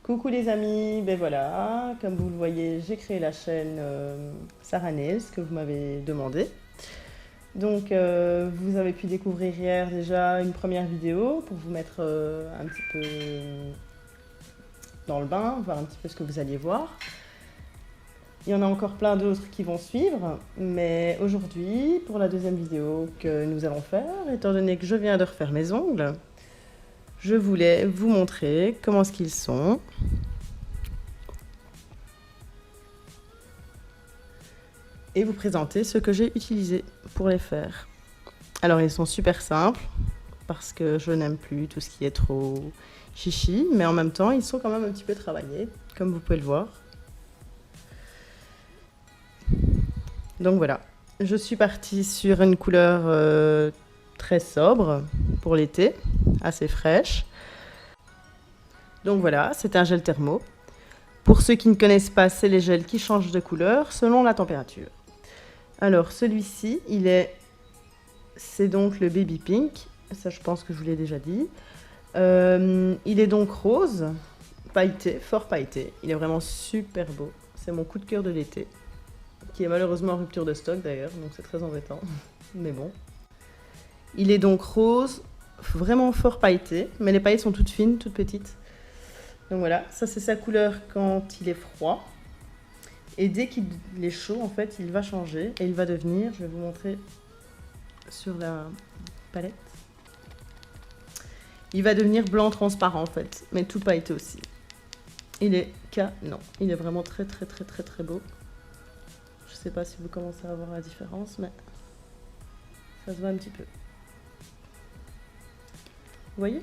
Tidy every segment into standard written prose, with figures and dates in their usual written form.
Coucou les amis, ben voilà, comme vous le voyez, j'ai créé la chaîne Sarah Nails que vous m'avez demandé. Donc vous avez pu découvrir hier déjà une première vidéo pour vous mettre un petit peu dans le bain, voir un petit peu ce que vous alliez voir. Il y en a encore plein d'autres qui vont suivre, mais aujourd'hui, pour la deuxième vidéo que nous allons faire, étant donné que je viens de refaire mes ongles, je voulais vous montrer comment est-ce qu'ils sont. Et vous présenter ce que j'ai utilisé pour les faire. Alors ils sont super simples parce que je n'aime plus tout ce qui est trop chichi, mais en même temps ils sont quand même un petit peu travaillés, comme vous pouvez le voir. Donc voilà, je suis partie sur une couleur très sobre pour l'été, assez fraîche. Donc voilà, c'est un gel thermo. Pour ceux qui ne connaissent pas, c'est les gels qui changent de couleur selon la température. Alors celui-ci, c'est donc le Baby Pink, ça je pense que je vous l'ai déjà dit. Il est donc rose, pailleté, fort pailleté. Il est vraiment super beau. C'est mon coup de cœur de l'été, qui est malheureusement en rupture de stock d'ailleurs, donc c'est très embêtant. Mais bon. Il est donc rose, vraiment fort pailleté, mais les paillettes sont toutes fines, toutes petites. Donc voilà, ça c'est sa couleur quand il est froid. Et dès qu'il est chaud, en fait, il va changer et il va devenir, je vais vous montrer sur la palette, il va devenir blanc transparent en fait, mais tout pailleté aussi. Il est canon, il est vraiment très très très très très beau. Je sais pas si vous commencez à voir la différence, mais ça se voit un petit peu. Vous voyez ?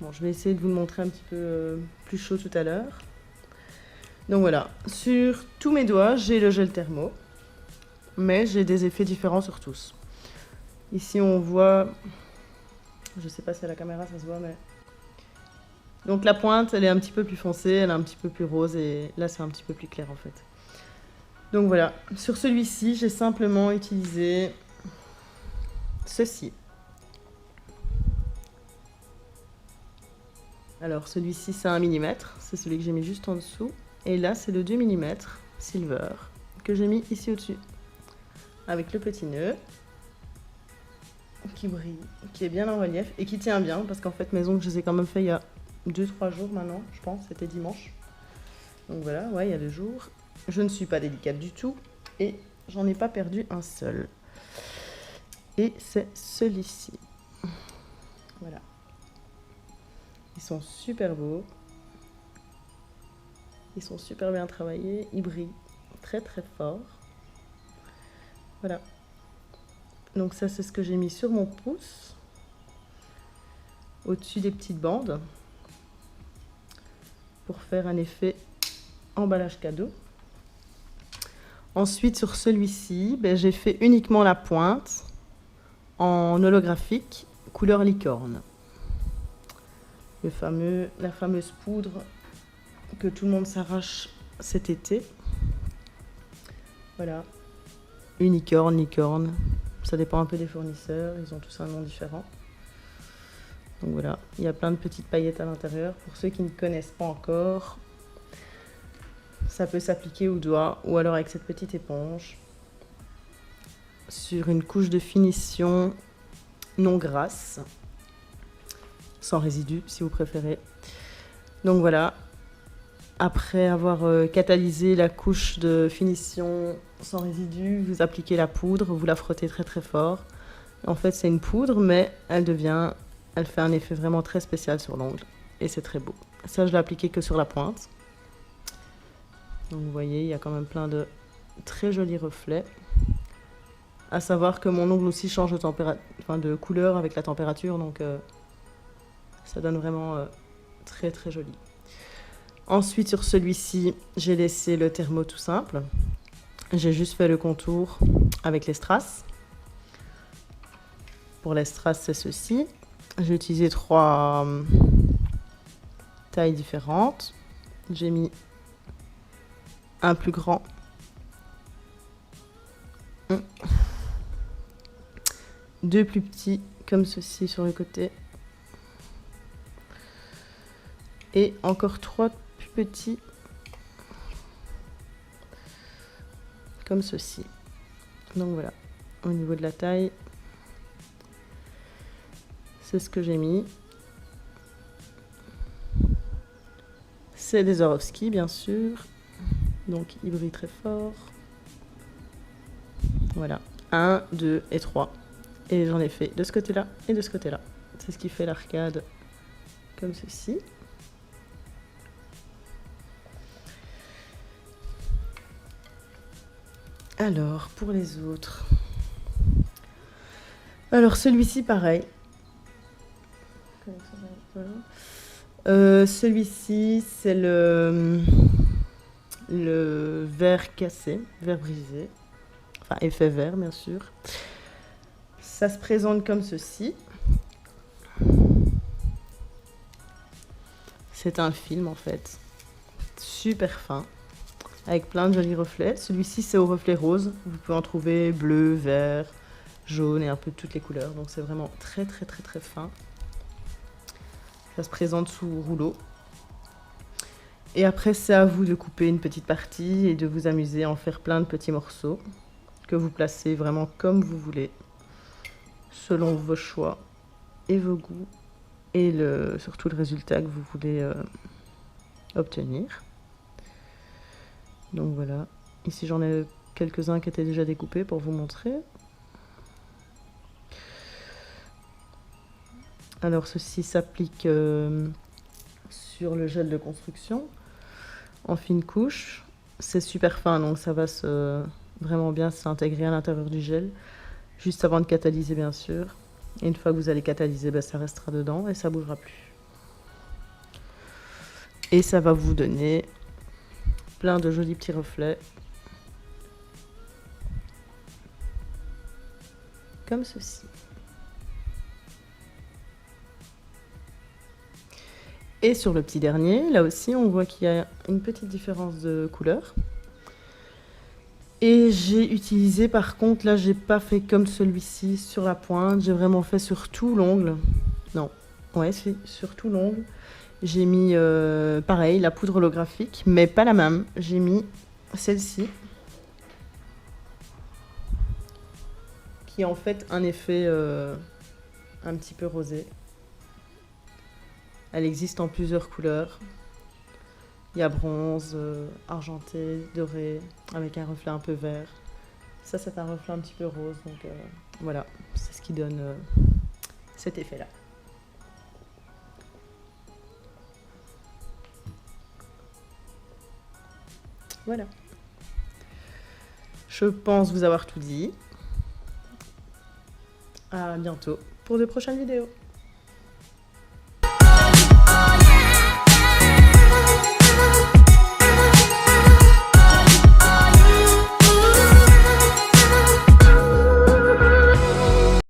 Bon, je vais essayer de vous le montrer un petit peu plus chaud tout à l'heure. Donc voilà, sur tous mes doigts, j'ai le gel thermo, mais j'ai des effets différents sur tous. Ici, on voit, je sais pas si à la caméra ça se voit, mais... Donc la pointe, elle est un petit peu plus foncée, elle est un petit peu plus rose, et là, c'est un petit peu plus clair en fait. Donc voilà, sur celui-ci, j'ai simplement utilisé ceci. Alors celui-ci c'est 1 mm, c'est celui que j'ai mis juste en dessous. Et là c'est le 2 mm silver que j'ai mis ici au-dessus. Avec le petit nœud qui brille, qui est bien en relief et qui tient bien parce qu'en fait mes ongles je les ai quand même fait il y a 2-3 jours maintenant, je pense, c'était dimanche. Donc voilà, ouais, il y a 2 jours. Je ne suis pas délicate du tout et j'en ai pas perdu un seul. Et c'est celui-ci. Voilà. Ils sont super beaux. Ils sont super bien travaillés. Ils brillent très très fort. Voilà. Donc ça, c'est ce que j'ai mis sur mon pouce. Au-dessus des petites bandes. Pour faire un effet emballage cadeau. Ensuite, sur celui-ci, j'ai fait uniquement la pointe en holographique couleur licorne. La fameuse poudre que tout le monde s'arrache cet été. Voilà. Unicorne, licorne. Ça dépend un peu des fournisseurs. Ils ont tous un nom différent. Donc voilà. Il y a plein de petites paillettes à l'intérieur. Pour ceux qui ne connaissent pas encore, ça peut s'appliquer au doigt ou alors avec cette petite éponge sur une couche de finition non grasse. Sans résidus si vous préférez. Donc voilà, après avoir catalysé la couche de finition sans résidus, vous appliquez la poudre, vous la frottez très très fort. En fait c'est une poudre mais elle fait un effet vraiment très spécial sur l'ongle et c'est très beau. Ça je l'ai appliqué que sur la pointe. Donc vous voyez, il y a quand même plein de très jolis reflets. À savoir que mon ongle aussi change de couleur avec la température, donc ça donne vraiment très très joli. Ensuite sur celui-ci, j'ai laissé le thermo tout simple. J'ai juste fait le contour avec les strass. Pour les strass, c'est ceci. J'ai utilisé 3 tailles différentes. J'ai mis un plus grand, 2 plus petits comme ceci sur le côté. Et encore 3 plus petits, comme ceci. Donc voilà, au niveau de la taille, c'est ce que j'ai mis. C'est des Swarovski, bien sûr. Donc, il brille très fort. Voilà. 1, 2 et 3. Et j'en ai fait de ce côté-là et de ce côté-là. C'est ce qui fait l'arcade comme ceci. Alors, pour les autres. Alors, celui-ci, pareil. Celui-ci, c'est le verre cassé, verre brisé. Enfin, effet verre, bien sûr. Ça se présente comme ceci. C'est un film, en fait. Super fin. Avec plein de jolis reflets. Celui-ci, c'est au reflet rose. Vous pouvez en trouver bleu, vert, jaune et un peu de toutes les couleurs. Donc, c'est vraiment très, très, très, très fin. Ça se présente sous rouleau. Et après, c'est à vous de couper une petite partie et de vous amuser à en faire plein de petits morceaux que vous placez vraiment comme vous voulez, selon vos choix et vos goûts et surtout le résultat que vous voulez obtenir. Donc voilà, ici j'en ai quelques-uns qui étaient déjà découpés pour vous montrer. Alors ceci s'applique sur le gel de construction en fine couche. C'est super fin, donc ça va vraiment bien s'intégrer à l'intérieur du gel, juste avant de catalyser bien sûr. Et une fois que vous allez catalyser, ben, ça restera dedans et ça ne bougera plus. Et ça va vous donner plein de jolis petits reflets, comme ceci. Et sur le petit dernier, là aussi, on voit qu'il y a une petite différence de couleur. Et j'ai utilisé, par contre, là, j'ai pas fait comme celui-ci sur la pointe. J'ai vraiment fait sur tout l'ongle. Non, ouais, c'est sur tout l'ongle. J'ai mis, pareil, la poudre holographique, mais pas la même. J'ai mis celle-ci, qui a en fait un effet un petit peu rosé. Elle existe en plusieurs couleurs. Il y a bronze, argenté, doré, avec un reflet un peu vert. Ça, c'est un reflet un petit peu rose. Donc voilà, c'est ce qui donne cet effet-là. Voilà. Je pense vous avoir tout dit. À bientôt pour de prochaines vidéos.